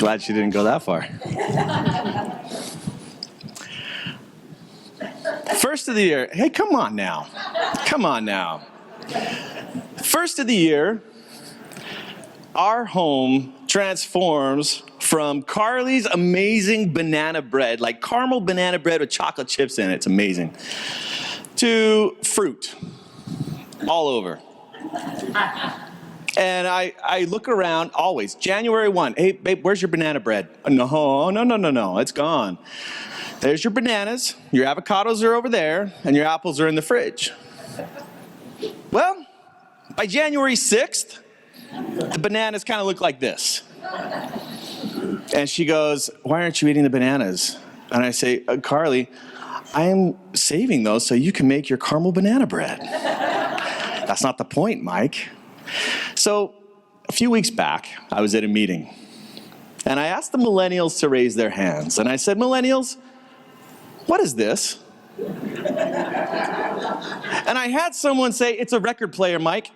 Glad she didn't go that far. First of the year. Hey, come on now. Come on now. First of the year, our home transforms from Carly's amazing banana bread, like caramel banana bread with chocolate chips in it, it's amazing, to fruit all over. And I look around always, January 1, hey, babe, where's your banana bread? No, it's gone. There's your bananas, your avocados are over there, and your apples are in the fridge. Well, by January 6th, the bananas kind of look like this. And she goes, why aren't you eating the bananas? And I say, Carly, I'm saving those so you can make your caramel banana bread. That's not the point, Mike. So a few weeks back, I was at a meeting. And I asked the millennials to raise their hands. And I said, millennials, what is this? And I had someone say, it's a record player, Mike.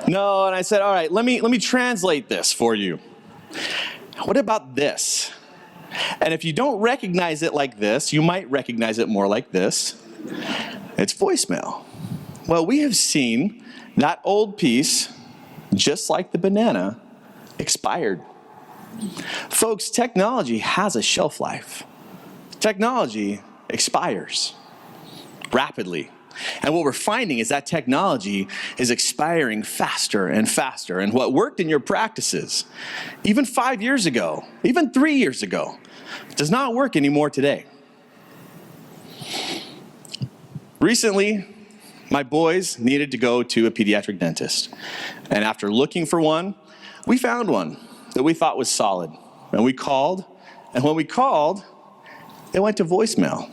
No, and I said, all right, let me translate this for you. What about this? And if you don't recognize it like this, you might recognize it more like this. It's voicemail. Well, we have seen that old piece, just like the banana, expired. Folks, technology has a shelf life. Technology expires rapidly. And what we're finding is that technology is expiring faster and faster. And what worked in your practices, even 5 years ago, even 3 years ago, does not work anymore today. Recently, my boys needed to go to a pediatric dentist. And after looking for one, we found one that we thought was solid. And we called, and when we called, it went to voicemail.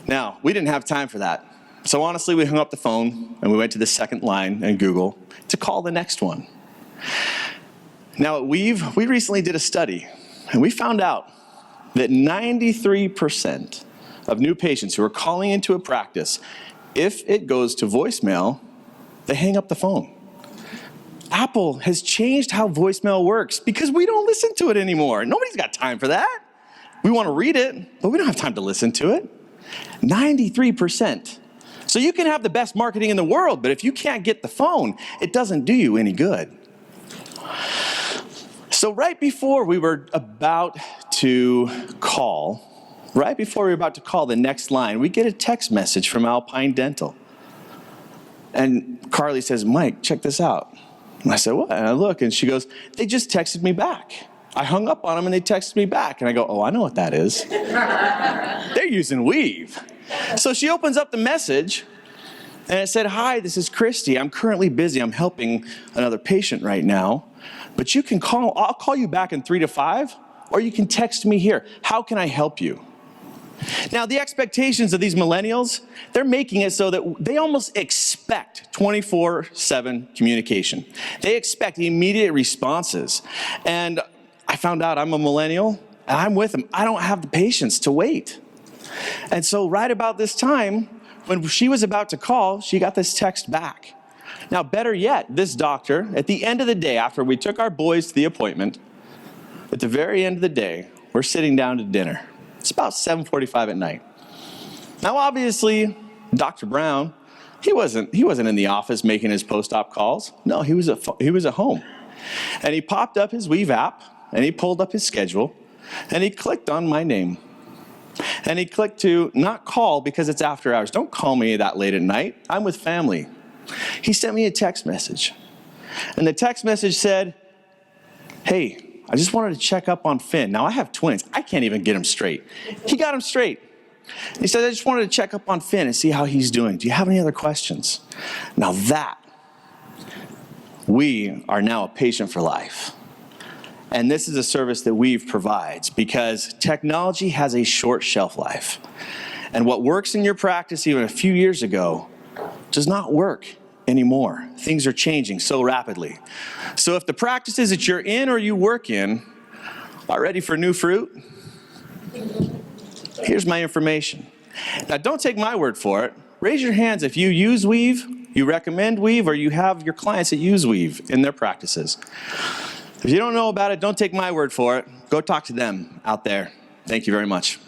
Now, we didn't have time for that. So honestly, we hung up the phone and we went to the second line in Google to call the next one. Now at Weave, we recently did a study and we found out that 93% of new patients who are calling into a practice, if it goes to voicemail, they hang up the phone. Apple has changed how voicemail works because we don't listen to it anymore. Nobody's got time for that. We want to read it, but we don't have time to listen to it. 93%. So you can have the best marketing in the world, but if you can't get the phone, it doesn't do you any good. So right before we were about to call the next line, we get a text message from Alpine Dental. And Carly says, Mike, check this out. And I said, what? And I look, and she goes, they just texted me back. I hung up on them, and they texted me back. And I go, oh, I know what that is. They're using Weave. So she opens up the message, and it said, hi, this is Christy. I'm currently busy. I'm helping another patient right now. But you can call, I'll call you back in 3 to 5, or you can text me here. How can I help you? Now, the expectations of these millennials, they're making it so that they almost expect 24/7 communication. They expect immediate responses. And I found out I'm a millennial, and I'm with them. I don't have the patience to wait. And so right about this time, when she was about to call, she got this text back. Now, better yet, this doctor, at the end of the day, after we took our boys to the appointment, at the very end of the day, we're sitting down to dinner. It's about 7:45 at night. Now, obviously, Dr. Brown, he wasn't in the office making his post-op calls. No, he was at home. And he popped up his Weave app, and he pulled up his schedule, and he clicked on my name. And he clicked to not call because it's after hours. Don't call me that late at night. I'm with family. He sent me a text message. And the text message said, hey, I just wanted to check up on Finn. Now, I have twins. I can't even get them straight. He got them straight. He said, I just wanted to check up on Finn and see how he's doing. Do you have any other questions? Now that, we are now a patient for life. And this is a service that Weave provides because technology has a short shelf life. And what works in your practice even a few years ago does not work anymore. Things are changing so rapidly. So if the practices that you're in or you work in are ready for new fruit, here's my information. Now, don't take my word for it. Raise your hands if you use Weave, you recommend Weave, or you have your clients that use Weave in their practices. If you don't know about it, don't take my word for it. Go talk to them out there. Thank you very much.